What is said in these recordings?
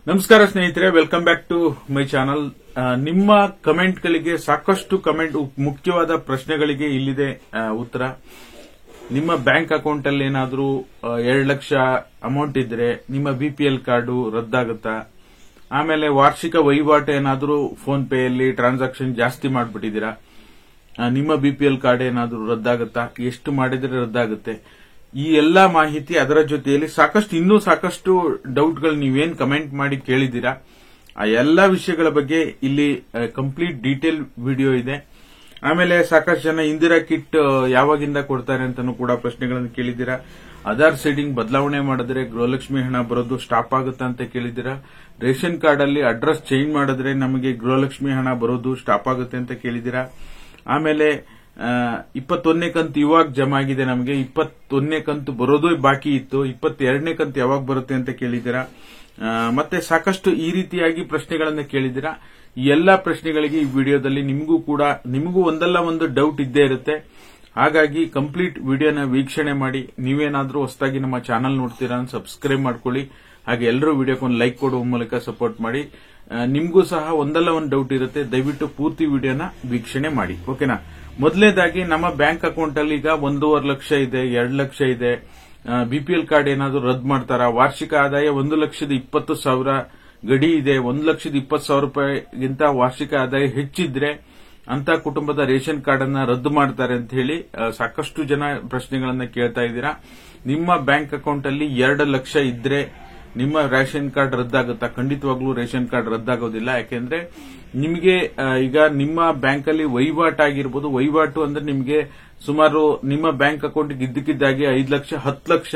ನಮಸ್ಕಾರ ಸ್ನೇಹಿತರೆ, welcome back to my channel. ನಿಮ್ಮ ಕಮೆಂಟ್ಗಳಿಗೆ ಸಾಕಷ್ಟು ಮುಖ್ಯವಾದ ಪ್ರಶ್ನೆಗಳಿಗೆ ಇಲ್ಲಿದೆ ಉತ್ತರ. ನಿಮ್ಮ ಬ್ಯಾಂಕ್ ಅಕೌಂಟ್ ಅಲ್ಲಿ ಏನಾದರೂ 2 ಲಕ್ಷ ಅಮೌಂಟ್ ಇದ್ರೆ ನಿಮ್ಮ ಬಿಪಿಎಲ್ ಕಾರ್ಡು ರದ್ದಾಗುತ್ತಾ? ಆಮೇಲೆ ವಾರ್ಷಿಕ ವಹಿವಾಟು ಏನಾದರೂ ಫೋನ್ ಪೇಯಲ್ಲಿ ಟ್ರಾನ್ಸಾಕ್ಷನ್ ಜಾಸ್ತಿ ಮಾಡಿಬಿಟ್ಟಿದ್ದೀರಾ, ನಿಮ್ಮ ಬಿಪಿಎಲ್ ಕಾರ್ಡ್ ಏನಾದರೂ ರದ್ದಾಗುತ್ತಾ? ಎಷ್ಟು ಮಾಡಿದ್ರೆ ರದ್ದಾಗುತ್ತೆ? ಈ ಎಲ್ಲಾ ಮಾಹಿತಿ, ಅದರ ಜೊತೆಯಲ್ಲಿ ಇನ್ನೂ ಸಾಕಷ್ಟು ಡೌಟ್ಗಳು ನೀವೇನ್ ಕಮೆಂಟ್ ಮಾಡಿ ಕೇಳಿದ್ದೀರಾ, ಆ ಎಲ್ಲಾ ವಿಷಯಗಳ ಬಗ್ಗೆ ಇಲ್ಲಿ ಕಂಪ್ಲೀಟ್ ಡೀಟೇಲ್ ವಿಡಿಯೋ ಇದೆ. ಆಮೇಲೆ ಸಾಕಷ್ಟು ಜನ ಇಂದಿರಾ ಕಿಟ್ ಯಾವಾಗಿಂದ ಕೊಡ್ತಾರೆ ಅಂತಾನೂ ಕೂಡ ಪ್ರಶ್ನೆಗಳನ್ನು ಕೇಳಿದ್ದೀರಾ. ಆಧಾರ್ ಸೀಡಿಂಗ್ ಬದಲಾವಣೆ ಮಾಡಿದ್ರೆ ಗೃಹಲಕ್ಷ್ಮಿ ಹಣ ಬರೋದು ಸ್ಟಾಪ್ ಆಗುತ್ತಾ ಅಂತ ಕೇಳಿದ್ದೀರಾ. ರೇಷನ್ ಕಾರ್ಡ್ ಅಲ್ಲಿ ಅಡ್ರೆಸ್ ಚೇಂಜ್ ಮಾಡಿದ್ರೆ ನಮಗೆ ಗೃಹಲಕ್ಷ್ಮಿ ಹಣ ಬರೋದು ಸ್ಟಾಪ್ ಆಗುತ್ತೆ ಅಂತ ಕೇಳಿದ್ದೀರಾ. ಆಮೇಲೆ 21ನೇ ಕಂತು ಇವಾಗ ಜಮಾ ಆಗಿದೆ, ನಮಗೆ 21ನೇ ಕಂತು ಬರೋದು ಬಾಕಿ ಇತ್ತು, 22ನೇ ಕಂತು ಯಾವಾಗ ಬರುತ್ತೆ ಅಂತ ಕೇಳಿದ್ದೀರಾ. ಮತ್ತೆ ಸಾಕಷ್ಟು ಈ ರೀತಿಯಾಗಿ ಪ್ರಶ್ನೆಗಳನ್ನು ಕೇಳಿದ್ದೀರಾ. ಈ ಎಲ್ಲಾ ಪ್ರಶ್ನೆಗಳಿಗೆ ಈ ವಿಡಿಯೋದಲ್ಲಿ ನಿಮಗೂ ಒಂದಲ್ಲ ಒಂದು ಡೌಟ್ ಇದ್ದೇ ಇರುತ್ತೆ. ಹಾಗಾಗಿ ಕಂಪ್ಲೀಟ್ ವಿಡಿಯೋನ ವೀಕ್ಷಣೆ ಮಾಡಿ. ನೀವೇನಾದ್ರೂ ಹೊಸದಾಗಿ ನಮ್ಮ ಚಾನಲ್ ನೋಡ್ತೀರಾ ಸಬ್ಸ್ಕ್ರೈಬ್ ಮಾಡ್ಕೊಳ್ಳಿ. ಹಾಗೆ ಎಲ್ಲರೂ ವಿಡಿಯೋಕ್ಕೊಂದು ಲೈಕ್ ಕೊಡುವ ಮೂಲಕ ಸಪೋರ್ಟ್ ಮಾಡಿ. ನಿಮಗೂ ಸಹ ಒಂದಲ್ಲ ಒಂದು ಡೌಟ್ ಇರುತ್ತೆ, ದಯವಿಟ್ಟು ಪೂರ್ತಿ ವಿಡಿಯೋನ ವೀಕ್ಷಣೆ ಮಾಡಿ. ಓಕೆನಾ? ಮೊದಲನೇದಾಗಿ ನಮ್ಮ ಬ್ಯಾಂಕ್ ಅಕೌಂಟ್ ಅಲ್ಲಿ ಈಗ 1.5 ಲಕ್ಷ ಇದೆ, 2 ಲಕ್ಷ ಇದೆ. ಬಿಪಿಎಲ್ ಕಾರ್ಡ್ ಏನಾದರೂ ರದ್ದು ಮಾಡ್ತಾರಾ? ವಾರ್ಷಿಕ ಆದಾಯ 1,20,000 ಗಡಿ ಇದೆ. 1,20,000 ರೂಪಾಯಿಗಿಂತ ವಾರ್ಷಿಕ ಆದಾಯ ಹೆಚ್ಚಿದ್ರೆ ಅಂತ ಕುಟುಂಬದ ರೇಷನ್ ಕಾರ್ಡ್ ಅನ್ನ ರದ್ದು ಮಾಡ್ತಾರೆ ಅಂತ ಹೇಳಿ ಸಾಕಷ್ಟು ಜನ ಪ್ರಶ್ನೆಗಳನ್ನ ಕೇಳ್ತಾ ಇದ್ದೀರಾ. ನಿಮ್ಮ ಬ್ಯಾಂಕ್ ಅಕೌಂಟ್ ಅಲ್ಲಿ 2 ಲಕ್ಷ ಇದ್ರೆ ನಿಮ್ಮ ರೇಷನ್ ಕಾರ್ಡ್ ರದ್ದಾಗುತ್ತಾ? ಖಂಡಿತವಾಗ್ಲೂ ರೇಷನ್ ಕಾರ್ಡ್ ರದ್ದಾಗೋದಿಲ್ಲ. ಯಾಕೆಂದ್ರೆ ನಿಮಗೆ ಈಗ ನಿಮ್ಮ ಬ್ಯಾಂಕ್ ಅಲ್ಲಿ ವಹಿವಾಟಾಗಿರ್ಬೋದು. ವಹಿವಾಟು ಅಂದ್ರೆ ನಿಮಗೆ ಸುಮಾರು ನಿಮ್ಮ ಬ್ಯಾಂಕ್ ಅಕೌಂಟ್ ಇದ್ದಕ್ಕಿದ್ದಾಗಿ 5 ಲಕ್ಷ, 10 ಲಕ್ಷ,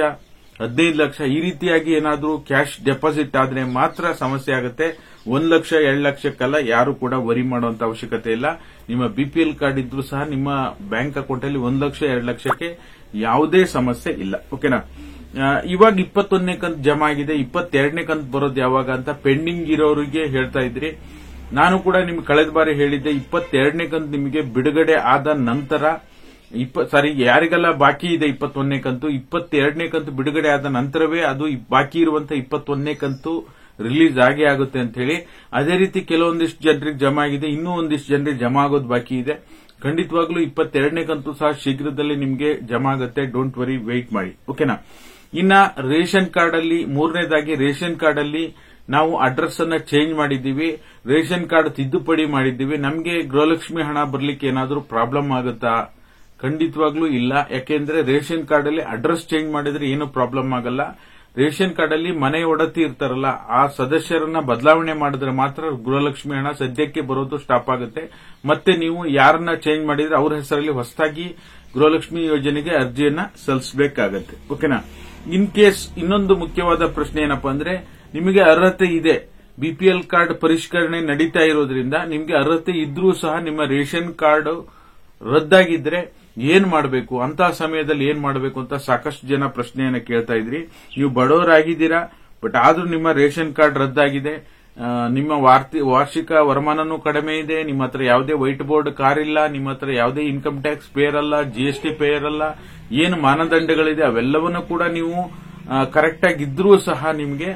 15 ಲಕ್ಷ ಈ ರೀತಿಯಾಗಿ ಏನಾದರೂ ಕ್ಯಾಶ್ ಡೆಪಾಸಿಟ್ ಆದ್ರೆ ಮಾತ್ರ ಸಮಸ್ಯೆ ಆಗುತ್ತೆ. 1 ಲಕ್ಷ, 2 ಲಕ್ಷಕ್ಕೆಲ್ಲ ಯಾರು ಕೂಡ ವರಿ ಮಾಡುವಂತ ಅವಶ್ಯಕತೆ ಇಲ್ಲ. ನಿಮ್ಮ ಬಿಪಿಎಲ್ ಕಾರ್ಡ್ ಇದ್ರೂ ಸಹ ನಿಮ್ಮ ಬ್ಯಾಂಕ್ ಅಕೌಂಟ್ ಅಲ್ಲಿ 1 ಲಕ್ಷ, 2 ಲಕ್ಷಕ್ಕೆ ಯಾವುದೇ ಸಮಸ್ಯೆ ಇಲ್ಲ. ಓಕೆನಾ? ಇವಾಗ 21ನೇ ಕಂತು ಜಮಾ ಆಗಿದೆ, 22ನೇ ಕಂತು ಬರೋದು ಯಾವಾಗ ಅಂತ ಪೆಂಡಿಂಗ್ ಇರೋರಿಗೆ ಹೇಳ್ತಾ ಇದ್ರಿ. ನಾನು ಕೂಡ ನಿಮ್ಗೆ ಕಳೆದ ಬಾರಿ ಹೇಳಿದ್ದೆ, 22ನೇ ಕಂತು ನಿಮಗೆ ಬಿಡುಗಡೆ ಆದ ನಂತರ, ಯಾರಿಗೆಲ್ಲ ಬಾಕಿ ಇದೆ 21ನೇ ಕಂತು, 22ನೇ ಕಂತು ಬಿಡುಗಡೆ ಆದ ನಂತರವೇ ಅದು ಬಾಕಿ ಇರುವಂತಹ 21ನೇ ಕಂತು ರಿಲೀಸ್ ಆಗುತ್ತೆ ಅಂತ ಹೇಳಿ. ಅದೇ ರೀತಿ ಕೆಲವೊಂದಿಷ್ಟು ಜನರಿಗೆ ಜಮಾ ಆಗಿದೆ, ಇನ್ನೂ ಒಂದಿಷ್ಟು ಜನರಿಗೆ ಜಮಾ ಆಗೋದು ಬಾಕಿ ಇದೆ. ಖಂಡಿತವಾಗ್ಲೂ 22ನೇ ಕಂತು ಸಹ ಶೀಘ್ರದಲ್ಲಿ ನಿಮಗೆ ಜಮಾ ಆಗುತ್ತೆ. ಡೋಂಟ್ ವರಿ, ವೆಯ್ಟ್ ಮಾಡಿ. ಓಕೆನಾ? ಇನ್ನ ರೇಷನ್ ಕಾರ್ಡ್ ಅಲ್ಲಿ ಮೂರನೇದಾಗಿ, ರೇಷನ್ ಕಾರ್ಡ್ ಅಲ್ಲಿ ನಾವು ಅಡ್ರೆಸ್ ಅನ್ನ ಚೇಂಜ್ ಮಾಡಿದ್ದೀವಿ, ರೇಷನ್ ಕಾರ್ಡ್ ತಿದ್ದುಪಡಿ ಮಾಡಿದ್ದೀವಿ. ನಮಗೆ ಗೃಹಲಕ್ಷ್ಮಿ ಹಣ ಬರ್ಲಿಕ್ಕೆ ಏನಾದರೂ ಪ್ರಾಬ್ಲಮ್ ಆಗುತ್ತಾ? ಖಂಡಿತವಾಗ್ಲೂ ಇಲ್ಲ. ಯಾಕೆಂದ್ರೆ ರೇಷನ್ ಕಾರ್ಡ್ ಅಲ್ಲಿ ಅಡ್ರೆಸ್ ಚೇಂಜ್ ಮಾಡಿದ್ರೆ ಏನು ಪ್ರಾಬ್ಲಮ್ ಆಗಲ್ಲ. ರೇಷನ್ ಕಾರ್ಡ್ ಅಲ್ಲಿ ಮನೆ ಒಡತಿ ಇರ್ತಾರಲ್ಲ, ಆ ಸದಸ್ಯರನ್ನ ಬದಲಾವಣೆ ಮಾಡಿದ್ರೆ ಮಾತ್ರ ಗೃಹಲಕ್ಷ್ಮಿ ಹಣ ಸದ್ಯಕ್ಕೆ ಬರೋದು ಸ್ಟಾಪ್ ಆಗುತ್ತೆ. ಮತ್ತೆ ನೀವು ಯಾರನ್ನ ಚೇಂಜ್ ಮಾಡಿದ್ರೆ ಅವ್ರ ಹೆಸರಲ್ಲಿ ಹೊಸದಾಗಿ ಗೃಹಲಕ್ಷ್ಮಿ ಯೋಜನೆಗೆ ಅರ್ಜಿಯನ್ನ ಸಲ್ಲಿಸಬೇಕಾಗತ್ತೆ. ಓಕೆನಾ? ಇನ್ ಕೇಸ್ ಇನ್ನೊಂದು ಮುಖ್ಯವಾದ ಪ್ರಶ್ನೆ ಏನಪ್ಪಾ ಅಂದ್ರೆ, ನಿಮಗೆ ಅರ್ಹತೆ ಇದೆ, ಬಿಪಿಎಲ್ ಕಾರ್ಡ್ ಪರಿಷ್ಕರಣೆ ನಡೀತಾ ಇರೋದ್ರಿಂದ ನಿಮಗೆ ಅರ್ಹತೆ ಇದ್ರೂ ಸಹ ನಿಮ್ಮ ರೇಷನ್ ಕಾರ್ಡ್ ರದ್ದಾಗಿದ್ರೆ ಏನ್ ಮಾಡಬೇಕು, ಅಂತಹ ಸಮಯದಲ್ಲಿ ಏನ್ ಮಾಡಬೇಕು ಅಂತ ಸಾಕಷ್ಟು ಜನ ಪ್ರಶ್ನೆಯನ್ನ ಕೇಳ್ತಾ ಇದ್ರಿ. ನೀವು ಬಡವರಾಗಿದ್ದೀರಾ, ಬಟ್ ಆದ್ರೂ ನಿಮ್ಮ ರೇಷನ್ ಕಾರ್ಡ್ ರದ್ದಾಗಿದೆ, ನಿಮ್ಮ ವಾರ್ಷಿಕ ವರಮಾನನೂ ಕಡಿಮೆ ಇದೆ, ನಿಮ್ಮ ಹತ್ರ ಯಾವುದೇ ವೈಟ್ ಬೋರ್ಡ್ ಕಾರ್ ಇಲ್ಲ, ನಿಮ್ಮ ಹತ್ರ ಯಾವುದೇ ಇನ್ಕಮ್ ಟ್ಯಾಕ್ಸ್ ಪೇಯರ್ ಅಲ್ಲ, ಜಿಎಸ್ಟಿ ಪೇಯರ್ ಅಲ್ಲ, ಏನು ಮಾನದಂಡಗಳಿದೆ ಅವೆಲ್ಲವನ್ನೂ ಕೂಡ ನೀವು ಕರೆಕ್ಟ್ ಆಗಿದ್ರೂ ಸಹ ನಿಮಗೆ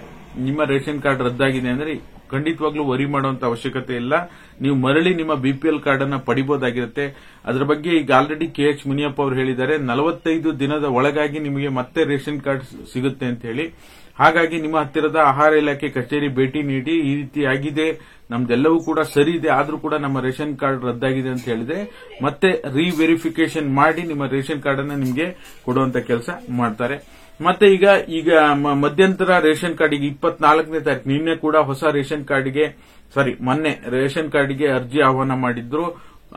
ನಿಮ್ಮ ರೇಷನ್ ಕಾರ್ಡ್ ರದ್ದಾಗಿದೆ ಅಂದ್ರೆ ಖಂಡಿತವಾಗ್ಲೂ ವರಿ ಮಾಡುವಂತ ಅವಶ್ಯಕತೆ ಇಲ್ಲ. ನೀವು ಮರಳಿ ನಿಮ್ಮ ಬಿಪಿಎಲ್ ಕಾರ್ಡ್ ಅನ್ನ ಪಡಿಬಹುದಾಗಿರುತ್ತೆ. ಅದರ ಬಗ್ಗೆ ಈಗ ಆಲ್ರೆಡಿ KH ಮುನಿಯಪ್ಪ ಅವರು ಹೇಳಿದ್ದಾರೆ, 45 ದಿನದ ಒಳಗಾಗಿ ನಿಮಗೆ ಮತ್ತೆ ರೇಷನ್ ಕಾರ್ಡ್ ಸಿಗುತ್ತೆ ಅಂತ ಹೇಳಿ. ಹಾಗಾಗಿ ನಿಮ್ಮ ಹತ್ತಿರದ ಆಹಾರ ಇಲಾಖೆ ಕಚೇರಿ ಭೇಟಿ ನೀಡಿ, ಈ ರೀತಿ ಆಗಿದೆ, ನಮ್ದೆಲ್ಲವೂ ಕೂಡ ಸರಿ ಇದೆ, ಆದ್ರೂ ಕೂಡ ನಮ್ಮ ರೇಷನ್ ಕಾರ್ಡ್ ರದ್ದಾಗಿದೆ ಅಂತ ಹೇಳಿದ್ರೆ ಮತ್ತೆ ರಿವೆರಿಫಿಕೇಶನ್ ಮಾಡಿ ನಿಮ್ಮ ರೇಷನ್ ಕಾರ್ಡ್ ಅನ್ನ ನಿಮಗೆ ಕೊಡುವಂತ ಕೆಲಸ ಮಾಡ್ತಾರೆ. ಮತ್ತೆ ಈಗ ಮಧ್ಯಂತರ ರೇಷನ್ ಕಾರ್ಡಿಗೆ 24ನೇ ತಾರೀಕು ನಿನ್ನೆ ಕೂಡ ಹೊಸ ರೇಷನ್ ಕಾರ್ಡ್ಗೆ ಮೊನ್ನೆ ರೇಷನ್ ಕಾರ್ಡ್ಗೆ ಅರ್ಜಿ ಆಹ್ವಾನ ಮಾಡಿದ್ರು.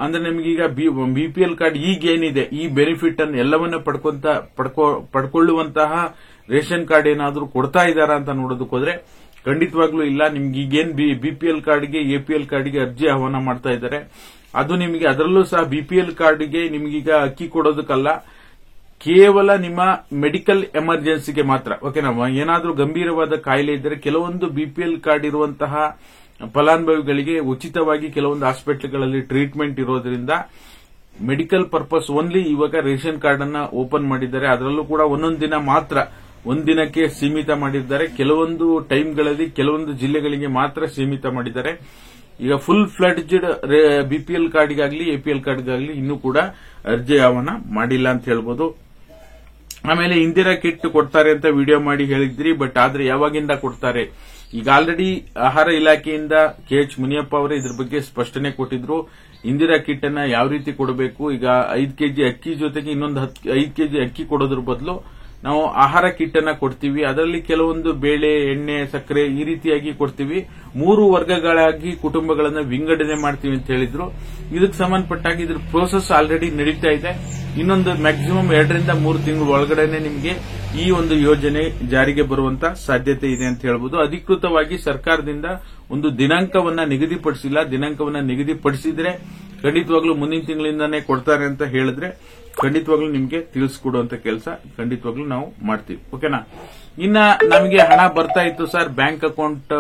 ಅಂದ್ರೆ ನಿಮಗೀಗ ಬಿಪಿಎಲ್ ಕಾರ್ಡ್ ಈಗೇನಿದೆ ಈ ಬೆನಿಫಿಟ್ ಅನ್ನು ಎಲ್ಲವನ್ನ ಪಡ್ಕೊಳ್ಳುವಂತಹ ರೇಷನ್ ಕಾರ್ಡ್ ಏನಾದರೂ ಕೊಡ್ತಾ ಇದ್ದಾರಾ ಅಂತ ನೋಡೋದಕ್ಕೆ ಹೋದ್ರೆ ಖಂಡಿತವಾಗ್ಲೂ ಇಲ್ಲ. ನಿಮ್ಗೆ ಈಗೇನ್ ಬಿಪಿಎಲ್ ಕಾರ್ಡ್ಗೆ ಎಪಿಎಲ್ ಕಾರ್ಡ್ಗೆ ಅರ್ಜಿ ಆಹ್ವಾನ ಮಾಡ್ತಾ ಇದ್ದಾರೆ, ಅದು ನಿಮಗೆ ಅದರಲ್ಲೂ ಸಹ ಬಿಪಿಎಲ್ ಕಾರ್ಡ್ಗೆ ನಿಮಗೀಗ ಅಕ್ಕಿ ಕೊಡೋದಕ್ಕಲ್ಲ, ಕೇವಲ ನಿಮ್ಮ ಮೆಡಿಕಲ್ ಎಮರ್ಜೆನ್ಸಿಗೆ ಮಾತ್ರ. ಓಕೆನಾ? ಏನಾದರೂ ಗಂಭೀರವಾದ ಕಾಯಿಲೆ ಇದ್ದರೆ ಕೆಲವೊಂದು ಬಿಪಿಎಲ್ ಕಾರ್ಡ್ ಇರುವಂತಹ ಫಲಾನುಭವಿಗಳಿಗೆ ಉಚಿತವಾಗಿ ಕೆಲವೊಂದು ಹಾಸ್ಪಿಟಲ್ಗಳಲ್ಲಿ ಟ್ರೀಟ್ಮೆಂಟ್ ಇರೋದ್ರಿಂದ ಮೆಡಿಕಲ್ ಪರ್ಪಸ್ ಓನ್ಲಿ ಇವಾಗ ರೇಷನ್ ಕಾರ್ಡ್ ಅನ್ನ ಓಪನ್ ಮಾಡಿದ್ದಾರೆ. ಅದರಲ್ಲೂ ಕೂಡ ಒಂದೊಂದು ದಿನ ಮಾತ್ರ ಒಂದಿನಕ್ಕೆ ಸೀಮಿತ ಮಾಡಿದ್ದಾರೆ. ಕೆಲವೊಂದು ಟೈಮ್ಗಳಲ್ಲಿ ಕೆಲವೊಂದು ಜಿಲ್ಲೆಗಳಿಗೆ ಮಾತ್ರ ಸೀಮಿತ ಮಾಡಿದ್ದಾರೆ. ಈಗ ಫುಲ್ ಫ್ಲಡ್ಜ್ಡ್ ಬಿಪಿಎಲ್ ಕಾರ್ಡ್ಗಾಗ್ಲಿ ಎಪಿಎಲ್ ಕಾರ್ಡ್ಗಾಗ್ಲಿ ಇನ್ನೂ ಕೂಡ ಅರ್ಜಿ ಆಹ್ವಾನ ಮಾಡಿಲ್ಲ ಅಂತ ಹೇಳ್ಬೋದು. ಆಮೇಲೆ ಇಂದಿರಾ ಕಿಟ್ ಕೊಡ್ತಾರೆ ಅಂತ ವಿಡಿಯೋ ಮಾಡಿ ಹೇಳಿದ್ರಿ, ಬಟ್ ಆದ್ರೆ ಯಾವಾಗಿಂದ ಕೊಡ್ತಾರೆ? ಈಗ ಆಲ್ರೆಡಿ ಆಹಾರ ಇಲಾಖೆಯಿಂದ KH ಮುನಿಯಪ್ಪ ಅವರೇ ಇದ್ರ ಬಗ್ಗೆ ಸ್ಪಷ್ಟನೆ ಕೊಟ್ಟಿದ್ರು. ಇಂದಿರಾ ಕಿಟ್ ಅನ್ನ ಯಾವ ರೀತಿ ಕೊಡಬೇಕು, ಈಗ 5 ಕೆಜಿ ಅಕ್ಕಿ ಜೊತೆಗೆ ಇನ್ನೊಂದು 5 ಕೆಜಿ ಅಕ್ಕಿ ಕೊಡೋದ್ರ ಬದಲು ನಾವು ಆಹಾರ ಕಿಟ್ ಅನ್ನ ಕೊಡ್ತೀವಿ. ಅದರಲ್ಲಿ ಕೆಲವೊಂದು ಬೇಳೆ, ಎಣ್ಣೆ, ಸಕ್ಕರೆ ಈ ರೀತಿಯಾಗಿ ಕೊಡ್ತೀವಿ. 3 ವರ್ಗಗಳಾಗಿ ಕುಟುಂಬಗಳನ್ನ ವಿಂಗಡಣೆ ಮಾಡ್ತೀವಿ ಅಂತ ಹೇಳಿದ್ರು. ಇದಕ್ಕೆ ಸಂಬಂಧಪಟ್ಟಾಗಿ ಇದ್ರ ಪ್ರೋಸೆಸ್ ಆಲ್ರೆಡಿ ನಡೀತಾ ಇದೆ. ಇನ್ನೊಂದು ಮ್ಯಾಕ್ಸಿಮಮ್ 2 ರಿಂದ 3 ತಿಂಗಳ ಒಳಗಡೆನೆ ನಿಮಗೆ ಈ ಒಂದು ಯೋಜನೆ ಜಾರಿಗೆ ಬರುವಂತ ಸಾಧ್ಯತೆ ಇದೆ ಅಂತ ಹೇಳ್ಬೋದು. ಅಧಿಕೃತವಾಗಿ ಸರ್ಕಾರದಿಂದ ಒಂದು ದಿನಾಂಕವನ್ನ ನಿಗದಿಪಡಿಸಿಲ್ಲ. ದಿನಾಂಕವನ್ನ ನಿಗದಿಪಡಿಸಿದ್ರೆ ಖಂಡಿತವಾಗ್ಲೂ ಮುಂದಿನ ತಿಂಗಳಿಂದಾನೇ ಕೊಡ್ತಾರೆ ಅಂತ ಹೇಳಿದ್ರೆ ಖಂಡಿತವಾಗ್ಲೂ ನಿಮ್ಗೆ ತಿಳಿಸ್ಕೊಡುವಂತ ಕೆಲಸ ಖಂಡಿತವಾಗ್ಲೂ ನಾವು ಮಾಡ್ತೀವಿ. ಓಕೆನಾ? ಇನ್ನ ನಮಗೆ ಹಣ ಬರ್ತಾ ಇತ್ತು ಸರ್, ಬ್ಯಾಂಕ್ ಅಕೌಂಟ್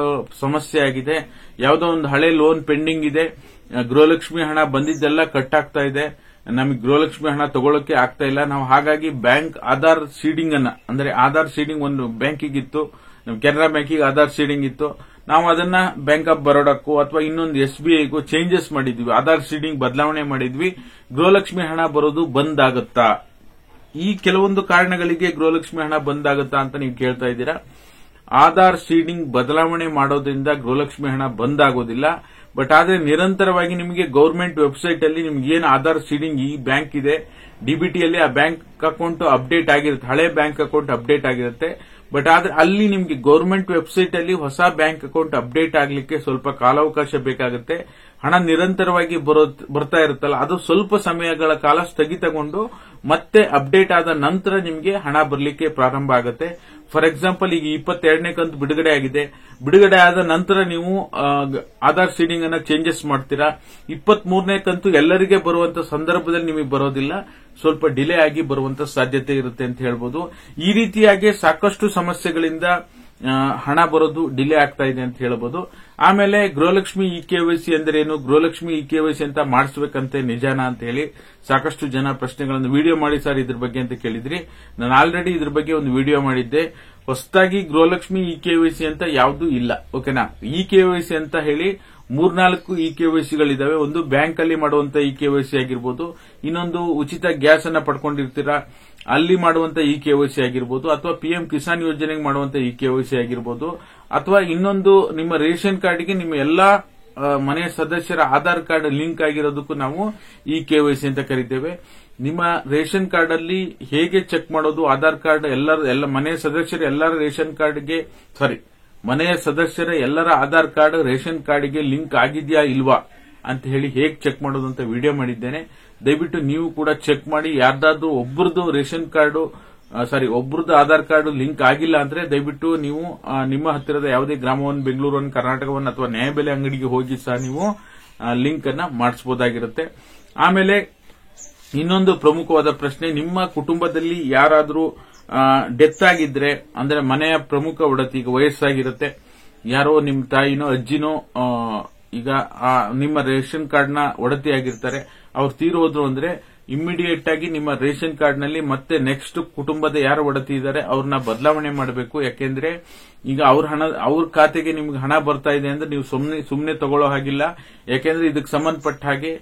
ಸಮಸ್ಯೆ ಆಗಿದೆ, ಯಾವುದೋ ಒಂದು ಹಳೆ ಲೋನ್ ಪೆಂಡಿಂಗ್ ಇದೆ, ಗೃಹಲಕ್ಷ್ಮಿ ಹಣ ಬಂದಿದ್ದೆಲ್ಲ ಕಟ್ ಆಗ್ತಾ ಇದೆ, ನಮಗೆ ಗೃಹಲಕ್ಷ್ಮಿ ಹಣ ತಗೊಳ್ಳೋಕೆ ಆಗ್ತಾ ಇಲ್ಲ. ನಾವು ಹಾಗಾಗಿ ಬ್ಯಾಂಕ್ ಆಧಾರ್ ಸೀಡಿಂಗ್ ಅನ್ನ, ಅಂದ್ರೆ ಆಧಾರ್ ಸೀಡಿಂಗ್ ಒಂದು ಬ್ಯಾಂಕಿಗಿತ್ತು, ನಮ್ಮ ಕೆನರಾ ಬ್ಯಾಂಕಿಗೆ ಆಧಾರ್ ಸೀಡಿಂಗ್ ಇತ್ತು, ನಾವು ಅದನ್ನ ಬ್ಯಾಂಕ್ ಆಫ್ ಬರೋಡಕ್ಕೂ ಅಥವಾ ಇನ್ನೊಂದು SBIಗೂ ಚೇಂಜಸ್ ಮಾಡಿದ್ವಿ, ಆಧಾರ್ ಸೀಡಿಂಗ್ ಬದಲಾವಣೆ ಮಾಡಿದ್ವಿ. ಗೃಹಲಕ್ಷ್ಮಿ ಹಣ ಬರೋದು ಬಂದ್ ಆಗುತ್ತಾ? ಈ ಕೆಲವೊಂದು ಕಾರಣಗಳಿಗೆ ಗೃಹಲಕ್ಷ್ಮಿ ಹಣ ಬಂದ್ ಆಗುತ್ತಾ ಅಂತ ನೀವು ಕೇಳ್ತಾ ಇದ್ದೀರಾ. ಆಧಾರ್ ಸೀಡಿಂಗ್ ಬದಲಾವಣೆ ಮಾಡೋದ್ರಿಂದ ಗೃಹಲಕ್ಷ್ಮಿ ಹಣ ಬಂದ್ ಆಗೋದಿಲ್ಲ. ಬಟ್ ಆದ್ರೆ ನಿರಂತರವಾಗಿ ನಿಮಗೆ ಗವರ್ಮೆಂಟ್ ವೆಬ್ಸೈಟ್ ಅಲ್ಲಿ ನಿಮ್ಗೆ ಏನು ಆಧಾರ್ ಸೀಡಿಂಗ್ ಈ ಬ್ಯಾಂಕ್ ಇದೆ, DBTಯಲ್ಲಿ ಆ ಬ್ಯಾಂಕ್ ಅಕೌಂಟ್ ಅಪ್ಡೇಟ್ ಆಗಿರುತ್ತೆ, ಹಳೆ ಬ್ಯಾಂಕ್ ಅಕೌಂಟ್ ಅಪ್ಡೇಟ್ ಆಗಿರುತ್ತೆ. ಬಟ್ ಆದ್ರೆ ಅಲ್ಲಿ ನಿಮ್ಗೆ ಗವರ್ಮೆಂಟ್ ವೆಬ್ಸೈಟ್ ಅಲ್ಲಿ ಹೊಸ ಬ್ಯಾಂಕ್ ಅಕೌಂಟ್ ಅಪ್ಡೇಟ್ ಆಗ್ಲಿಕ್ಕೆ ಸ್ವಲ್ಪ ಕಾಲಾವಕಾಶ ಬೇಕಾಗುತ್ತೆ. ಹಣ ನಿರಂತರವಾಗಿ ಬರ್ತಾ ಇರುತ್ತಲ್ಲ, ಅದು ಸ್ವಲ್ಪ ಸಮಯಗಳ ಕಾಲ ಸ್ಥಗಿತಗೊಂಡು ಮತ್ತೆ ಅಪ್ಡೇಟ್ ಆದ ನಂತರ ನಿಮಗೆ ಹಣ ಬರಲಿಕ್ಕೆ ಪ್ರಾರಂಭ ಆಗುತ್ತೆ. ಫಾರ್ ಎಕ್ಸಾಂಪಲ್, ಈಗ 22ನೇ ಕಂತು ಬಿಡುಗಡೆ ಆಗಿದೆ, ಬಿಡುಗಡೆ ಆದ ನಂತರ ನೀವು ಆಧಾರ್ ಸೀಡಿಂಗ್ ಅನ್ನ ಚೇಂಜಸ್ ಮಾಡ್ತೀರಾ. 23ನೇ ಕಂತು ಎಲ್ಲರಿಗೆ ಬರುವಂತ ಸಂದರ್ಭದಲ್ಲಿ ನಿಮಗೆ ಬರೋದಿಲ್ಲ, ಸ್ವಲ್ಪ ಡಿಲೇ ಆಗಿ ಬರುವಂತ ಸಾಧ್ಯತೆ ಇರುತ್ತೆ ಅಂತ ಹೇಳ್ಬೋದು. ಈ ರೀತಿಯಾಗಿ ಸಾಕಷ್ಟು ಸಮಸ್ಯೆಗಳಿಂದ ಹಣ ಬರೋದು ಡಿಲೇ ಆಗ್ತಾ ಇದೆ ಅಂತ ಹೇಳಬಹುದು. ಆಮೇಲೆ ಗೃಹಲಕ್ಷ್ಮಿ KYC ಅಂದ್ರೆ ಏನು, ಗೃಹಲಕ್ಷ್ಮಿ KYC ಅಂತ ಮಾಡಿಸಬೇಕಂತೆ ನಿಜಾನಾ ಅಂತ ಹೇಳಿ ಸಾಕಷ್ಟು ಜನ ಪ್ರಶ್ನೆಗಳನ್ನು ವಿಡಿಯೋ ಮಾಡಿ ಸರ್ ಇದ್ರ ಬಗ್ಗೆ ಅಂತ ಕೇಳಿದ್ರಿ. ನಾನು ಆಲ್ರೆಡಿ ಇದ್ರ ಬಗ್ಗೆ ಒಂದು ವಿಡಿಯೋ ಮಾಡಿದ್ದೆ. ಹೊಸದಾಗಿ ಗೃಹಲಕ್ಷ್ಮಿ KYC ಅಂತ ಯಾವ್ದು ಇಲ್ಲ. ಓಕೆನಾ? KYC ಅಂತ ಹೇಳಿ 3-4 KYCಗಳಿದಾವೆ. ಒಂದು ಬ್ಯಾಂಕ್ ಅಲ್ಲಿ ಮಾಡುವಂತ KYC ಆಗಿರ್ಬೋದು, ಇನ್ನೊಂದು ಉಚಿತ ಗ್ಯಾಸ್ ಅನ್ನ ಪಡ್ಕೊಂಡಿರ್ತೀರಾ ಅಲ್ಲಿ ಮಾಡುವಂತ KYC ಆಗಿರ್ಬೋದು, ಅಥವಾ PM ಕಿಸಾನ್ ಯೋಜನೆಗೆ ಮಾಡುವಂತ KYC ಆಗಿರ್ಬೋದು, ಅಥವಾ ಇನ್ನೊಂದು ನಿಮ್ಮ ರೇಷನ್ ಕಾರ್ಡ್ಗೆ ನಿಮ್ಮ ಎಲ್ಲಾ ಮನೆಯ ಸದಸ್ಯರ ಆಧಾರ್ ಕಾರ್ಡ್ ಲಿಂಕ್ ಆಗಿರೋದಕ್ಕೂ ನಾವು KYC ಅಂತ ಕರಿತೇವೆ. ನಿಮ್ಮ ರೇಷನ್ ಕಾರ್ಡ್ ಅಲ್ಲಿ ಹೇಗೆ ಚೆಕ್ ಮಾಡೋದು, ಆಧಾರ್ ಕಾರ್ಡ್ ಎಲ್ಲ ಮನೆಯ ಸದಸ್ಯರ ಎಲ್ಲರ ರೇಷನ್ ಕಾರ್ಡ್ಗೆ ಮನೆಯ ಸದಸ್ಯರ ಎಲ್ಲರ ಆಧಾರ್ ಕಾರ್ಡ್ ರೇಷನ್ ಕಾರ್ಡ್ಗೆ ಲಿಂಕ್ ಆಗಿದೆಯಾ ಇಲ್ವಾ ಅಂತ ಹೇಳಿ ಹೇಗೆ ಚೆಕ್ ಮಾಡೋದು ಅಂತ ವಿಡಿಯೋ ಮಾಡಿದ್ದೇನೆ. ದಯವಿಟ್ಟು ನೀವು ಕೂಡ ಚೆಕ್ ಮಾಡಿ. ಯಾರ್ದಾದ್ರೂ ಒಬ್ಬರದು ರೇಷನ್ ಕಾರ್ಡ್ ಒಬ್ಬರದ್ದು ಆಧಾರ್ ಕಾರ್ಡ್ ಲಿಂಕ್ ಆಗಿಲ್ಲ ಅಂದ್ರೆ ದಯವಿಟ್ಟು ನೀವು ನಿಮ್ಮ ಹತ್ತಿರದ ಯಾವುದೇ ಗ್ರಾಮವನ್, ಬೆಂಗಳೂರನ್ನು, ಕರ್ನಾಟಕವನ್ನು ಅಥವಾ ನ್ಯಾಯಬೆಲೆ ಅಂಗಡಿಗೆ ಹೋಗಿ ಸಹ ನೀವು ಲಿಂಕ್ ಅನ್ನ ಮಾಡಿಸಬಹುದಾಗಿರುತ್ತೆ. ಆಮೇಲೆ ಇನ್ನೊಂದು ಪ್ರಮುಖವಾದ ಪ್ರಶ್ನೆ, ನಿಮ್ಮ ಕುಟುಂಬದಲ್ಲಿ ಯಾರಾದರೂ ಡೆತ್ ಆಗಿದ್ರೆ, ಅಂದ್ರೆ ಮನೆಯ ಪ್ರಮುಖ ಒಡತಿ, ಈಗ ವಯಸ್ಸಾಗಿರುತ್ತೆ, ಯಾರೋ ನಿಮ್ಮ ತಾಯಿನೋ ಅಜ್ಜಿನೋ ಈಗ ನಿಮ್ಮ ರೇಷನ್ ಕಾರ್ಡ್ನ ಒಡತಿ ಆಗಿರ್ತಾರೆ, ಅವ್ರು ತೀರು ಹೋದ್ರು ಅಂದ್ರೆ ಇಮ್ಮಿಡಿಯೇಟ್ ಆಗಿ ನಿಮ್ಮ ರೇಷನ್ ಕಾರ್ಡ್ನಲ್ಲಿ ಮತ್ತೆ ನೆಕ್ಸ್ಟ್ ಕುಟುಂಬದ ಯಾರು ಒಡತಿ ಇದ್ದಾರೆ ಅವ್ರನ್ನ ಬದಲಾವಣೆ ಮಾಡಬೇಕು. ಯಾಕೆಂದ್ರೆ ಈಗ ಅವ್ರ ಖಾತೆಗೆ ನಿಮ್ಗೆ ಹಣ ಬರ್ತಾ ಇದೆ ಅಂದ್ರೆ ನೀವು ಸುಮ್ಮನೆ ತಗೊಳ್ಳೋ ಹಾಗಿಲ್ಲ. ಯಾಕೆಂದ್ರೆ ಇದಕ್ಕೆ ಸಂಬಂಧಪಟ್ಟ ಹಾಗೆ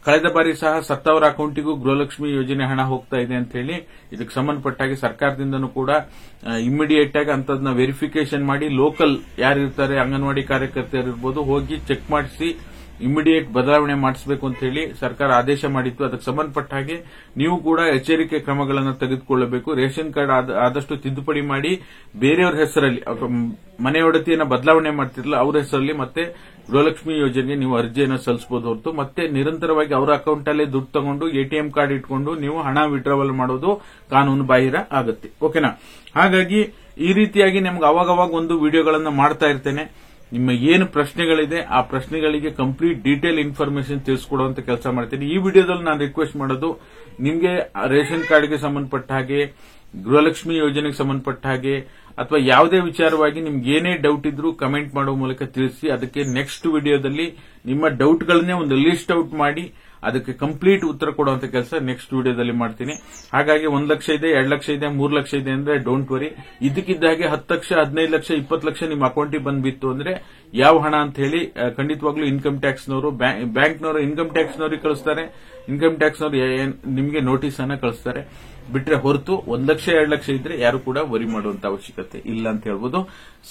ಕಳೆದ ಬಾರಿ ಸಹ ಸತ್ತವರ ಅಕೌಂಟಿಗೂ ಗೃಹಲಕ್ಷ್ಮಿ ಯೋಜನೆ ಹಣ ಹೋಗ್ತಾ ಇದೆ ಅಂತ ಹೇಳಿ ಇದಕ್ಕೆ ಸಂಬಂಧಪಟ್ಟ ಹಾಗೆ ಸರ್ಕಾರದಿಂದನೂ ಕೂಡ ಇಮ್ಮಿಡಿಯೇಟ್ ಆಗಿ ಅಂತದನ್ನ ವೆರಿಫಿಕೇಶನ್ ಮಾಡಿ ಲೋಕಲ್ ಯಾರಿರ್ತಾರೆ ಅಂಗನವಾಡಿ ಕಾರ್ಯಕರ್ತರಿರ್ಬೋದು ಹೋಗಿ ಚೆಕ್ ಮಾಡಿಸಿ ಇಮಿಡಿಯೇಟ್ ಬದಲಾವಣೆ ಮಾಡಿಸಬೇಕು ಅಂತ ಹೇಳಿ ಸರ್ಕಾರ ಆದೇಶ ಮಾಡಿತ್ತು. ಅದಕ್ಕೆ ಸಂಬಂಧಪಟ್ಟ ಹಾಗೆ ನೀವು ಕೂಡ ಎಚ್ಚರಿಕೆ ಕ್ರಮಗಳನ್ನು ತೆಗೆದುಕೊಳ್ಳಬೇಕು. ರೇಷನ್ ಕಾರ್ಡ್ ಆದಷ್ಟು ತಿದ್ದುಪಡಿ ಮಾಡಿ ಬೇರೆಯವರ ಹೆಸರಲ್ಲಿ ಮನೆ ಒಡತಿಯನ್ನು ಬದಲಾವಣೆ ಮಾಡ್ತಿರಲ್ಲ ಅವರ ಹೆಸರಲ್ಲಿ ಮತ್ತೆ ಗೃಹಲಕ್ಷ್ಮಿ ಯೋಜನೆಗೆ ನೀವು ಅರ್ಜಿಯನ್ನು ಸಲ್ಲಿಸಬಹುದು ಹೊರತು ಮತ್ತೆ ನಿರಂತರವಾಗಿ ಅವರ ಅಕೌಂಟ್ ಅಲ್ಲೇ ದುಡ್ಡು ತಗೊಂಡು ATM ಕಾರ್ಡ್ ಇಟ್ಕೊಂಡು ನೀವು ಹಣ ವಿಡ್ರಾವಲ್ ಮಾಡೋದು ಕಾನೂನು ಬಾಹಿರ ಆಗುತ್ತೆ. ಓಕೆನಾ? ಹಾಗಾಗಿ ಈ ರೀತಿಯಾಗಿ ನಿಮ್ಗೆ ಅವಾಗವಾಗ ಒಂದು ವಿಡಿಯೋಗಳನ್ನು ಮಾಡ್ತಾ ಇರ್ತೇನೆ. ನಿಮ್ಮ ಏನು ಪ್ರಶ್ನೆಗಳಿದೆ ಆ ಪ್ರಶ್ನೆಗಳಿಗೆ ಕಂಪ್ಲೀಟ್ ಡೀಟೇಲ್ ಇನ್ಫಾರ್ಮೇಶನ್ ತಿಳಿಸ್ಕೊಡುವಂತ ಕೆಲಸ ಮಾಡ್ತೀನಿ. ಈ ವಿಡಿಯೋದಲ್ಲಿ ನಾನು ರಿಕ್ವೆಸ್ಟ್ ಮಾಡೋದು, ನಿಮಗೆ ರೇಷನ್ ಕಾರ್ಡ್ಗೆ ಸಂಬಂಧಪಟ್ಟ ಹಾಗೆ, ಗೃಹಲಕ್ಷ್ಮಿ ಯೋಜನೆಗೆ ಸಂಬಂಧಪಟ್ಟ ಹಾಗೆ ಅಥವಾ ಯಾವುದೇ ವಿಚಾರವಾಗಿ ನಿಮ್ಗೆ ಏನೇ ಡೌಟ್ ಇದ್ರೂ ಕಮೆಂಟ್ ಮಾಡುವ ಮೂಲಕ ತಿಳಿಸಿ. ಅದಕ್ಕೆ ನೆಕ್ಸ್ಟ್ ವಿಡಿಯೋದಲ್ಲಿ ನಿಮ್ಮ ಡೌಟ್ಗಳನ್ನೇ ಒಂದು ಲಿಸ್ಟ್ ಔಟ್ ಮಾಡಿ ಅದಕ್ಕೆ ಕಂಪ್ಲೀಟ್ ಉತ್ತರ ಕೊಡುವಂತ ಕೆಲಸ ನೆಕ್ಸ್ಟ್ ವಿಡಿಯೋದಲ್ಲಿ ಮಾಡ್ತೀನಿ. ಹಾಗಾಗಿ 1 ಲಕ್ಷ ಇದೆ, 2 ಲಕ್ಷ ಇದೆ, 3 ಲಕ್ಷ ಇದೆ ಅಂದ್ರೆ ಡೋಂಟ್ ವರಿ. ಇದಕ್ಕಿದ್ದಾಗೆ 10 ಲಕ್ಷ, 15 ಲಕ್ಷ, 20 ಲಕ್ಷ ನಿಮ್ಮ ಅಕೌಂಟಿಗೆ ಬಂದ್ಬಿತ್ತು ಅಂದ್ರೆ ಯಾವ ಹಣ ಅಂತ ಹೇಳಿ ಖಂಡಿತವಾಗ್ಲೂ ಇನ್ಕಮ್ ಟ್ಯಾಕ್ಸ್ನವರು, ಬ್ಯಾಂಕ್ನವರು ಇನ್ಕಮ್ ಟ್ಯಾಕ್ಸ್ನವ್ರಿಗೆ ಕಳಿಸ್ತಾರೆ. ಇನ್ಕಮ್ ಟ್ಯಾಕ್ಸ್ನವರು ನಿಮಗೆ ನೋಟಿಸ್ ಅನ್ನ ಕಳಿಸ್ತಾರೆ. ಬಿಟ್ರೆ ಹೊರತು 1 ಲಕ್ಷ 2 ಲಕ್ಷ ಇದ್ರೆ ಯಾರು ಕೂಡ ವರಿ ಮಾಡುವಂತ ಅವಶ್ಯಕತೆ ಇಲ್ಲ ಅಂತ ಹೇಳ್ಬೋದು.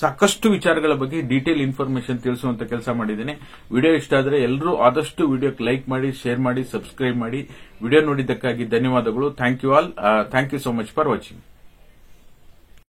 ಸಾಕಷ್ಟು ವಿಚಾರಗಳ ಬಗ್ಗೆ ಡೀಟೇಲ್ ಇನ್ಫಾರ್ಮೇಶನ್ ತಿಳಿಸುವಂತ ಕೆಲಸ ಮಾಡಿದ್ದೇನೆ. ವಿಡಿಯೋ ಇಷ್ಟ ಆದ್ರೆ ಎಲ್ಲರೂ ಆದಷ್ಟು ವಿಡಿಯೋಕ್ಕೆ ಲೈಕ್ ಮಾಡಿ, ಶೇರ್ ಮಾಡಿ, ಸಬ್ಸ್ಕ್ರೈಬ್ ಮಾಡಿ. ವಿಡಿಯೋ ನೋಡಿದ್ದಕ್ಕಾಗಿ ಧನ್ಯವಾದಗಳು. Thank you all. Thank you so much for watching.